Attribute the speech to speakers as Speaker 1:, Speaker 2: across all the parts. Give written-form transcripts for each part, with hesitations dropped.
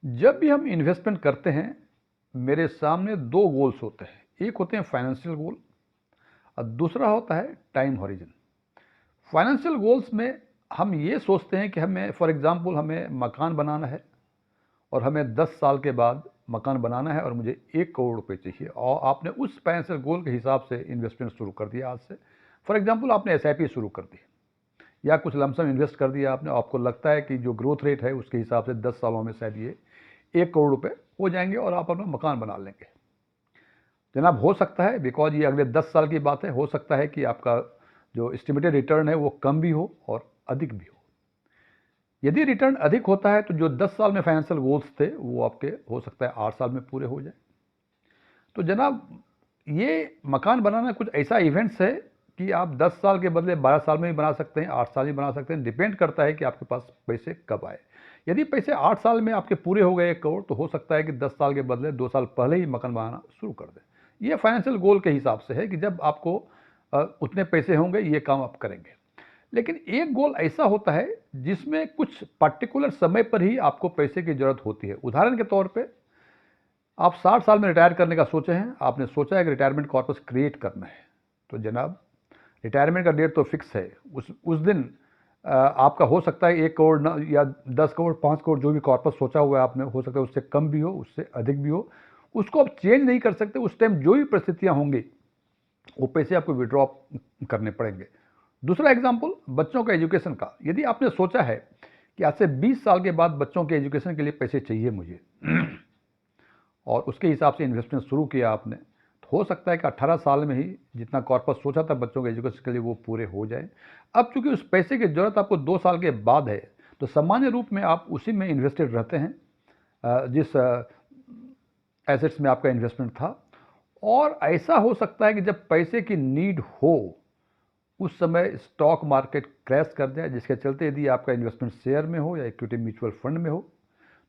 Speaker 1: जब भी हम इन्वेस्टमेंट करते हैं, मेरे सामने दो गोल्स होते हैं। एक होते हैं फाइनेंशियल गोल और दूसरा होता है टाइम हॉरिजन। फाइनेंशियल गोल्स में हम ये सोचते हैं कि हमें फॉर एग्जांपल हमें मकान बनाना है और हमें 10 साल के बाद मकान बनाना है और मुझे 1 करोड़ रुपए चाहिए, और आपने उस फाइनेंशियल गोल के हिसाब से इन्वेस्टमेंट शुरू कर दिया आज से। फॉर एग्जांपल आपने SIP शुरू कर दी या कुछ लमसम इन्वेस्ट कर दिया आपने, आपको लगता है कि जो ग्रोथ रेट है उसके हिसाब से 10 सालों में शायद ये 1 करोड़ रुपए हो जाएंगे और आप अपना मकान बना लेंगे। जनाब, हो सकता है, बिकॉज ये अगले 10 साल की बात है, हो सकता है कि आपका जो एस्टिमेटेड रिटर्न है वो कम भी हो और अधिक भी हो। यदि रिटर्न अधिक होता है तो जो 10 साल में फाइनेंशियल गोल्स थे वो आपके हो सकता है 8 साल में पूरे हो जाए। तो जनाब, ये मकान बनाना कुछ ऐसा इवेंट्स है कि आप 10 साल के बदले 12 साल में भी बना सकते हैं, 8 साल में बना सकते हैं। डिपेंड करता है कि आपके पास पैसे कब आए। यदि पैसे 8 साल में आपके पूरे हो गए 1 करोड़, तो हो सकता है कि 10 साल के बदले 2 साल पहले ही मकान बनाना शुरू कर दें। ये फाइनेंशियल गोल के हिसाब से है कि जब आपको उतने पैसे होंगे ये काम आप करेंगे। लेकिन एक गोल ऐसा होता है जिसमें कुछ पर्टिकुलर समय पर ही आपको पैसे की जरूरत होती है। उदाहरण के तौर पे आप 60 साल में रिटायर करने का सोचे हैं, आपने सोचा है कि रिटायरमेंट कॉर्पस क्रिएट करना है। तो जनाब, रिटायरमेंट का डेट तो फिक्स है। उस दिन आपका हो सकता है 1 करोड़ या 10 करोड़ 5 करोड़ जो भी कॉर्पस सोचा हुआ है आपने, हो सकता है उससे कम भी हो, उससे अधिक भी हो। उसको आप चेंज नहीं कर सकते। उस टाइम जो भी परिस्थितियां होंगी वो पैसे आपको विड्रॉ करने पड़ेंगे। दूसरा एग्जाम्पल बच्चों का एजुकेशन का। यदि आपने सोचा है कि आज से 20 साल के बाद बच्चों के एजुकेशन के लिए पैसे चाहिए मुझे और उसके हिसाब से इन्वेस्टमेंट शुरू किया आपने, तो हो सकता है कि 18 साल में ही जितना कॉर्पस सोचा था बच्चों के एजुकेशन के लिए वो पूरे हो जाए। अब चूंकि उस पैसे की जरूरत आपको 2 साल के बाद है, तो सामान्य रूप में आप उसी में इन्वेस्टेड रहते हैं जिस एसेट्स में आपका इन्वेस्टमेंट था। और ऐसा हो सकता है कि जब पैसे की नीड हो उस समय स्टॉक मार्केट क्रैश कर जाए, जिसके चलते यदि आपका इन्वेस्टमेंट शेयर में हो या इक्विटी म्यूचुअल फंड में हो,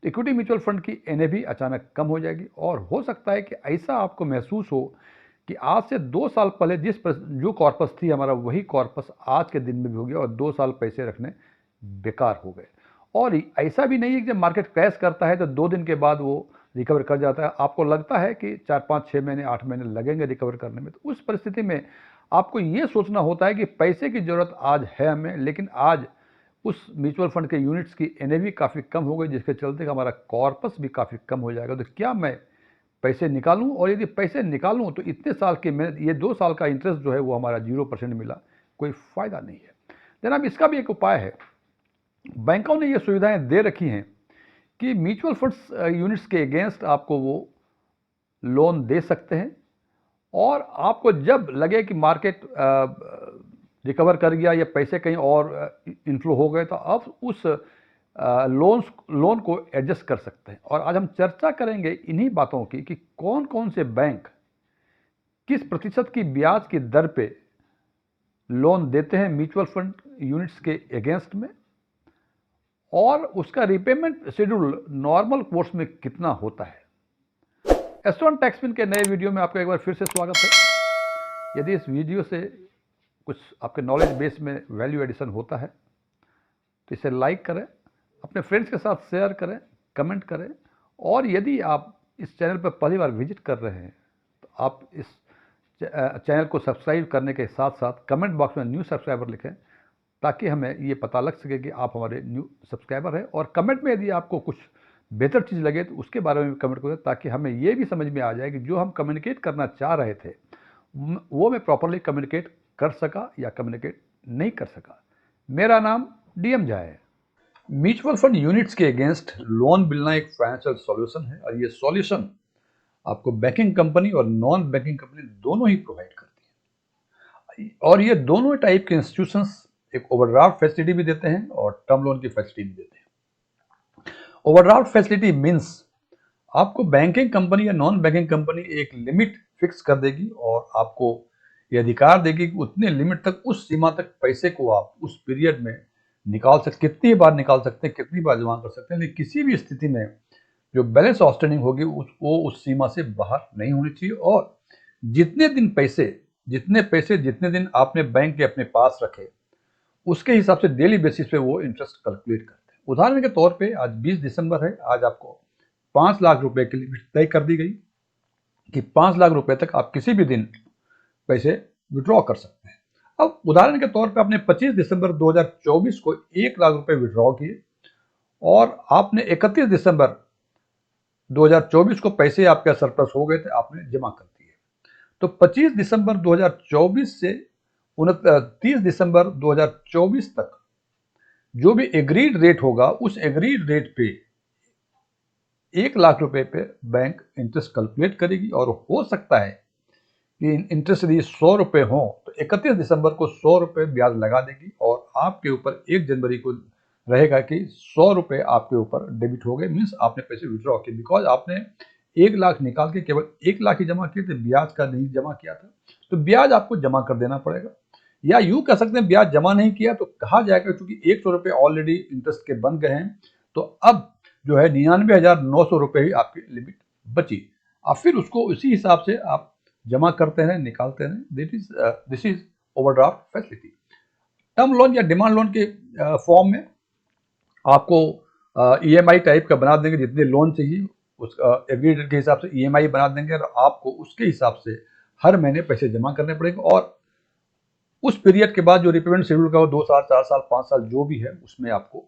Speaker 1: तो इक्विटी म्यूचुअल फंड की NAV अचानक कम हो जाएगी। और हो सकता है कि ऐसा आपको महसूस हो कि आज से 2 साल पहले जो कॉर्पस थी हमारा, वही कॉर्पस आज के दिन में भी हो गया और 2 साल पैसे रखने बेकार हो गए। और ऐसा भी नहीं है कि जब मार्केट क्रैश करता है तो 2 दिन के बाद वो रिकवर कर जाता है। आपको लगता है कि 4 5 6 महीने 8 महीने लगेंगे रिकवर करने में। तो उस परिस्थिति में आपको ये सोचना होता है कि पैसे की जरूरत आज है हमें, लेकिन आज उस म्यूचुअल फंड के यूनिट्स की NAV काफ़ी कम हो गई, जिसके चलते हमारा कॉर्पस भी काफ़ी कम हो जाएगा। तो क्या मैं पैसे निकालूं? और यदि पैसे निकालूं तो इतने साल की मेहनत, ये 2 साल का इंटरेस्ट जो है वो हमारा 0% मिला, कोई फ़ायदा नहीं है। जनाब, इसका भी एक उपाय है। बैंकों ने ये सुविधाएं दे रखी हैं कि म्यूचुअल फंड्स यूनिट्स के अगेंस्ट आपको वो लोन दे सकते हैं। और आपको जब लगे कि मार्केट रिकवर कर गया या पैसे कहीं और इनफ्लो हो गए, तो आप उस लोन को एडजस्ट कर सकते हैं। और आज हम चर्चा करेंगे इन्हीं बातों की कि कौन कौन से बैंक किस प्रतिशत की ब्याज की दर पे लोन देते हैं म्यूचुअल फंड यूनिट्स के अगेंस्ट में, और उसका रिपेमेंट शेड्यूल नॉर्मल कोर्स में कितना होता है। एस्ट्रॉन टैक्सपिन के नए वीडियो में आपका एक बार फिर से स्वागत है। यदि इस वीडियो से कुछ आपके नॉलेज बेस में वैल्यू एडिशन होता है तो इसे लाइक करें, अपने फ्रेंड्स के साथ शेयर करें, कमेंट करें। और यदि आप इस चैनल पर पहली बार विजिट कर रहे हैं तो आप इस चैनल को सब्सक्राइब करने के साथ साथ कमेंट बॉक्स में न्यू सब्सक्राइबर लिखें, ताकि हमें ये पता लग सके कि आप हमारे न्यू सब्सक्राइबर हैं। और कमेंट में यदि आपको कुछ बेहतर चीज़ लगे तो उसके बारे में भी कमेंट करें, ताकि हमें ये भी समझ में आ जाए कि जो हम कम्युनिकेट करना चाह रहे थे वो मैं प्रॉपरली कम्युनिकेट कर सका या कम्युनिकेट नहीं कर सका। मेरा नाम DM झा है। म्यूचुअल फंड यूनिट्स के अगेंस्ट लोन मिलना एक फाइनेंशियल सॉल्यूशन है, और ये सॉल्यूशन आपको बैंकिंग कंपनी और नॉन बैंकिंग कंपनी दोनों ही प्रोवाइड करती है। और ये दोनों टाइप के इंस्टीट्यूशंस एक ओवरड्राफ्ट फैसिलिटी भी देते हैं और टर्म लोन की फैसिलिटी भी देते हैं। ओवरड्राफ्ट फैसिलिटी मीन्स आपको बैंकिंग कंपनी या नॉन बैंकिंग कंपनी एक लिमिट फिक्स कर देगी और आपको ये अधिकार देगी कि उतने लिमिट तक, उस सीमा तक पैसे को आप उस पीरियड में निकाल सकते, कितनी बार निकाल सकते हैं, कितनी बार जमा कर सकते हैं। लेकिन किसी भी स्थिति में जो बैलेंस आउटस्टैंडिंग होगी वो उस सीमा से बाहर नहीं होनी चाहिए। और जितने पैसे जितने दिन आपने बैंक के अपने पास रखे, उसके हिसाब से डेली बेसिस पे वो इंटरेस्ट कैलकुलेट करते हैं। उदाहरण के तौर पे आज 20 दिसंबर है, आज आपको 5 लाख रुपए की लिमिट तय कर दी गई कि 5 लाख रुपए तक आप किसी भी दिन पैसे विड्रॉ कर सकते हैं। अब उदाहरण के तौर पर आपने 25 दिसंबर 2024 को 1 लाख रुपए विड्रॉ किए और आपने 31 दिसंबर 2024 को पैसे आपके सरप्लस हो गए थे, आपने जमा कर दिए। तो 25 दिसंबर 2024 से 29 दिसंबर 2024 तक जो भी एग्रीड रेट होगा, उस एग्रीड रेट पे 1 लाख रुपए पे बैंक इंटरेस्ट कैलकुलेट करेगी और हो सकता है कि इंटरेस्ट यदि 100 रुपए हो तो 31 दिसंबर को 100 रुपए ब्याज लगा देगी और आपके ऊपर 1 जनवरी को रहेगा कि 100 रुपए आपके ऊपर डेबिट हो गए, मीन्स आपने पैसे विड्रॉ किए। बिकॉज आपने 1 लाख निकाल के केवल 1 लाख ही जमा किए थे, ब्याज का नहीं जमा किया था, तो ब्याज आपको जमा कर देना पड़ेगा। या यूं कह सकते हैं ब्याज जमा नहीं किया तो कहा जाएगा क्योंकि 100 रुपए ऑलरेडी इंटरेस्ट के बन गए हैं, तो अब जो है 99,900 रुपए ही आपकी लिमिट बची। अब फिर उसको उसी हिसाब से आप जमा करते हैं, निकालते हैं। This is overdraft facility. Term loan या डिमांड लोन के फॉर्म में आपको EMI टाइप का बना देंगे, जितने लोन चाहिए उस एग्रीड के हिसाब से EMI बना देंगे और आपको उसके हिसाब से हर महीने पैसे जमा करने पड़ेंगे और उस पीरियड के बाद जो रिपेमेंट शेड्यूल का वो 2 साल, 4 साल, 5 साल जो भी है उसमें आपको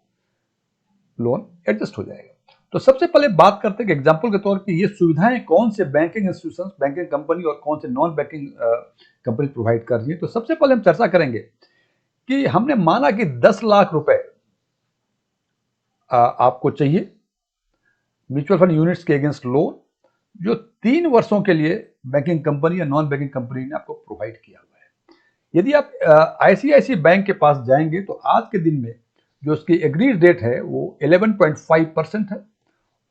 Speaker 1: लोन एडजस्ट हो जाएगा। तो सबसे पहले बात करते हैं कि एग्जाम्पल के तौर पे ये सुविधाएं कौन से बैंकिंग इंस्टीट्यूशंस, बैंकिंग कंपनी और कौन से नॉन बैंकिंग कंपनी प्रोवाइड कर रही है। तो सबसे पहले हम चर्चा करेंगे कि हमने माना कि 10 लाख रुपए आपको चाहिए म्यूचुअल फंड यूनिट्स के अगेंस्ट लोन, जो 3 वर्षों के लिए बैंकिंग कंपनी या नॉन बैंकिंग कंपनी ने आपको प्रोवाइड किया हुआ है। यदि आप ICICI बैंक के पास जाएंगे तो आज के दिन में जो उसकी एग्रीड रेट है वो 11.5% है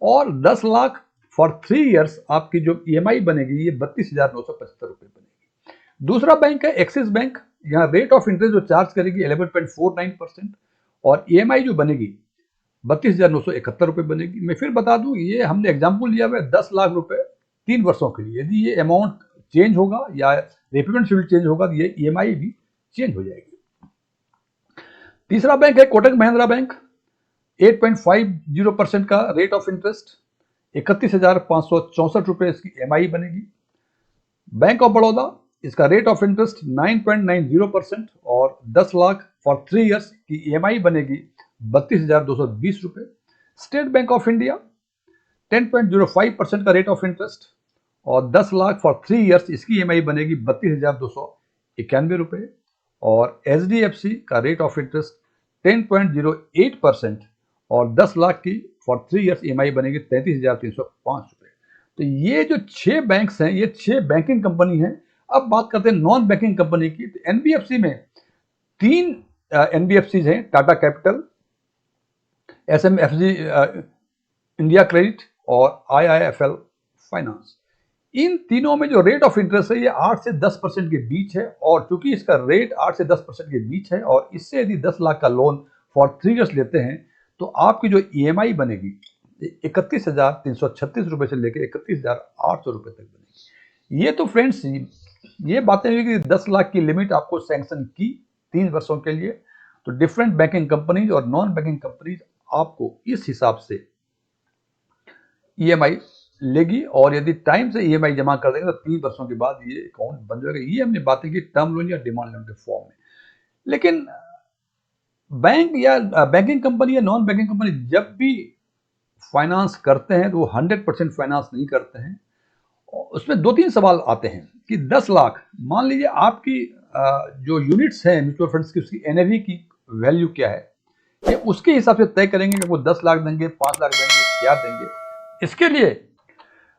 Speaker 1: और 10 लाख फॉर 3 इयर्स आपकी जो EMI बनेगी ये 32,975 रुपए बनेगी। दूसरा बैंक है एक्सिस बैंक, यहाँ रेट ऑफ इंटरेस्ट जो चार्ज करेगी 11.49% और EMI जो बनेगी 32,971 रुपए बनेगी। मैं फिर बता दूं, ये हमने एग्जाम्पल लिया हुआ है 10 लाख रुपए 3 वर्षों के लिए। यदि ये अमाउंट चेंज होगा या रिपेमेंट शेड्यूल चेंज होगा तो ये EMI भी चेंज हो जाएगी। तीसरा बैंक है कोटक महिंद्रा बैंक, 8.50% का रेट ऑफ इंटरेस्ट, 31,564 रुपए इसकी EMI बनेगी। बैंक ऑफ बड़ौदा, इसका रेट ऑफ इंटरेस्ट 9.90% और 10 लाख फॉर 3 इयर्स की EMI बनेगी 32,220 रुपए। स्टेट बैंक ऑफ इंडिया 10.05% का रेट ऑफ इंटरेस्ट और 10 लाख फॉर 3 इयर्स इसकी EMI बनेगी 32,291 रुपए। और HDFC का रेट ऑफ इंटरेस्ट 10.08% और 10 लाख की फॉर 3 इयर्स EMI बनेगी 33,305 रुपए। तो ये जो 6 बैंक्स हैं, ये 6 बैंकिंग कंपनी हैं। अब बात करते हैं नॉन बैंकिंग कंपनी की। तो NBFC में 3 NBFCs हैं, Tata capital, SMFG India credit और IIFL फाइनेंस। इन तीनों में जो रेट ऑफ इंटरेस्ट है ये 8 से 10% के बीच है और चूंकि इसका रेट 8 से 10% के बीच है और इससे यदि 10 लाख का लोन फॉर 3 इयर्स लेते हैं तो आपकी जो EMI बनेगी 31,336 रुपए से लेकर 31,800 रुपए तक बनेगी। ये तो फ्रेंड्स ये बातें हुई कि 10 लाख की लिमिट आपको सैंक्शन की 3 वर्षों के लिए। तो डिफरेंट बैंकिंग कंपनीज और नॉन बैंकिंग कंपनीज आपको इस हिसाब से EMI लेगी और यदि टाइम से EMI जमा कर देंगे तो 3 वर्षों के बाद ये अकाउंट बन जाएगा। ये हमने बातें की टर्म लोन या डिमांड लोन के फॉर्म में। लेकिन बैंक या बैंकिंग कंपनी या नॉन बैंकिंग कंपनी जब भी फाइनेंस करते हैं तो वो 100% फाइनेंस नहीं करते हैं। उसमें 2-3 सवाल आते हैं कि 10 लाख, मान लीजिए आपकी जो यूनिट्स हैं म्यूचुअल फंड्स की, उसकी NAV की वैल्यू क्या है, ये उसके हिसाब से तय करेंगे कि वो 10 लाख देंगे, 5 लाख देंगे, क्या देंगे। इसके लिए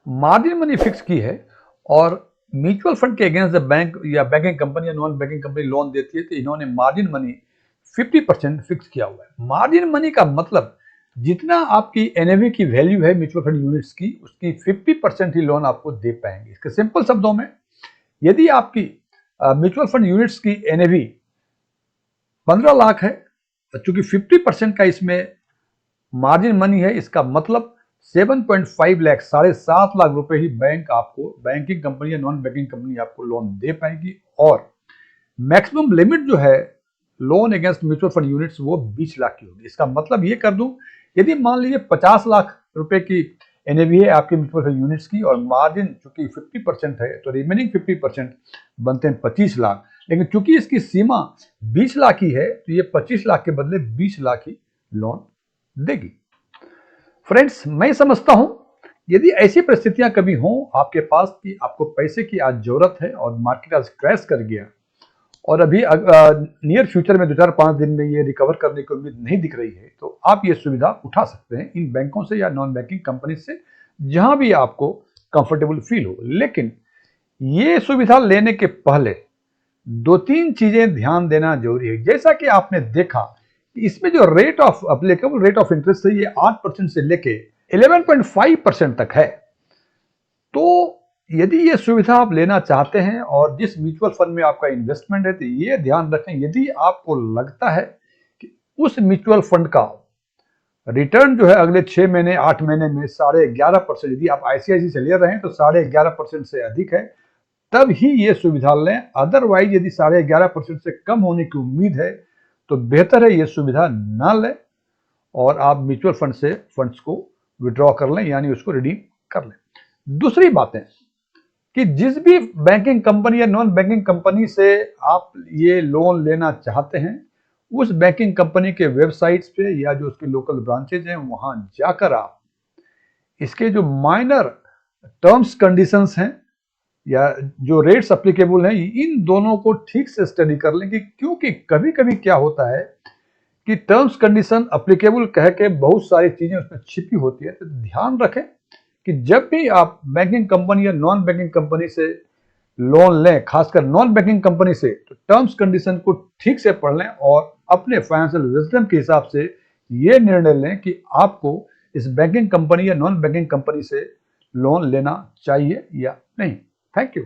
Speaker 1: मार्जिन मनी फिक्स की है और म्यूचुअल फंड के अगेंस्ट जब बैंक या बैंकिंग कंपनी या नॉन बैंकिंग कंपनी लोन देती है तो इन्होंने मार्जिन मनी 50% फिक्स किया हुआ है। मार्जिन मनी का मतलब जितना आपकी NAV की वैल्यू है म्यूचुअल फंड यूनिट्स की, उसकी 50% ही लोन आपको दे पाएंगे। इसके सिंपल शब्दों में, यदि आपकी म्यूचुअल फंड यूनिट्स की NAV 15 लाख है, चूंकि 50% का इसमें मार्जिन मनी है, इसका मतलब 7.5 लाख, 7.5 लाख रुपए ही बैंक आपको, बैंकिंग कंपनी या नॉन बैंकिंग कंपनी आपको लोन दे पाएगी। और मैक्सिमम लिमिट जो है loan against mutual fund units वो 20 लाख की होगी। इसका मतलब ये कर दूं, यदि मान लीजिए 50 लाख रुपए की NAV है आपके म्यूचुअल फंड यूनिट्स की, और मार्जिन चूंकि 50% है तो रिमेनिंग 50% बनते हैं 25 लाख, लेकिन चूंकि इसकी सीमा 20 लाख ही है तो ये 25 लाख के बदले 20 लाख ही लोन देगी। फ्रेंड्स, मैं समझता हूं यदि ऐसी परिस्थितियां कभी हों आपके पास कि आपको पैसे की आज जरूरत है और मार्केट आज क्रैश कर गया और अभी नियर फ्यूचर में 2-4-5 दिन में ये रिकवर करने की उम्मीद नहीं दिख रही है, तो आप ये सुविधा उठा सकते हैं इन बैंकों से या नॉन बैंकिंग कंपनी से, जहां भी आपको कंफर्टेबल फील हो। लेकिन ये सुविधा लेने के पहले 2-3 चीजें ध्यान देना जरूरी है। जैसा कि आपने देखा कि इसमें जो rate of applicable rate of interest है ये 8% से लेके 11.5% तक है। तो यदि ये सुविधा आप लेना चाहते हैं और जिस म्यूचुअल फंड में आपका इन्वेस्टमेंट है, तो ये ध्यान रखें यदि आपको लगता है कि उस म्यूचुअल फंड का रिटर्न जो है अगले 6 महीने 8 महीने में 11.5%, यदि आप ICICI से ले रहे हैं तो 11.5% से अधिक है, तब ही ये सुविधा लें। अदरवाइज यदि 11.5% से कम होने की उम्मीद है तो बेहतर है ये सुविधा ना लें और आप म्यूचुअल फंड से फंड्स को विड्रॉ कर लें, यानी उसको रिडीम कर लें। दूसरी बात है कि जिस भी बैंकिंग कंपनी या नॉन बैंकिंग कंपनी से आप ये लोन लेना चाहते हैं, उस बैंकिंग कंपनी के वेबसाइट्स पे या जो उसके लोकल ब्रांचेज हैं वहां जाकर आप इसके जो माइनर टर्म्स कंडीशंस हैं या जो रेट्स अप्लीकेबल हैं, इन दोनों को ठीक से स्टडी कर लें कि क्योंकि कभी कभी क्या होता है कि टर्म्स कंडीशन अप्लीकेबल कह के बहुत सारी चीजें उसमें छिपी होती है। तो ध्यान रखें कि जब भी आप बैंकिंग कंपनी या नॉन बैंकिंग कंपनी से लोन लें, खासकर नॉन बैंकिंग कंपनी से, तो टर्म्स कंडीशन को ठीक से पढ़ लें और अपने फाइनेंशियल विजडम के हिसाब से ये निर्णय लें कि आपको इस बैंकिंग कंपनी या नॉन बैंकिंग कंपनी से लोन लेना चाहिए या नहीं। Thank you.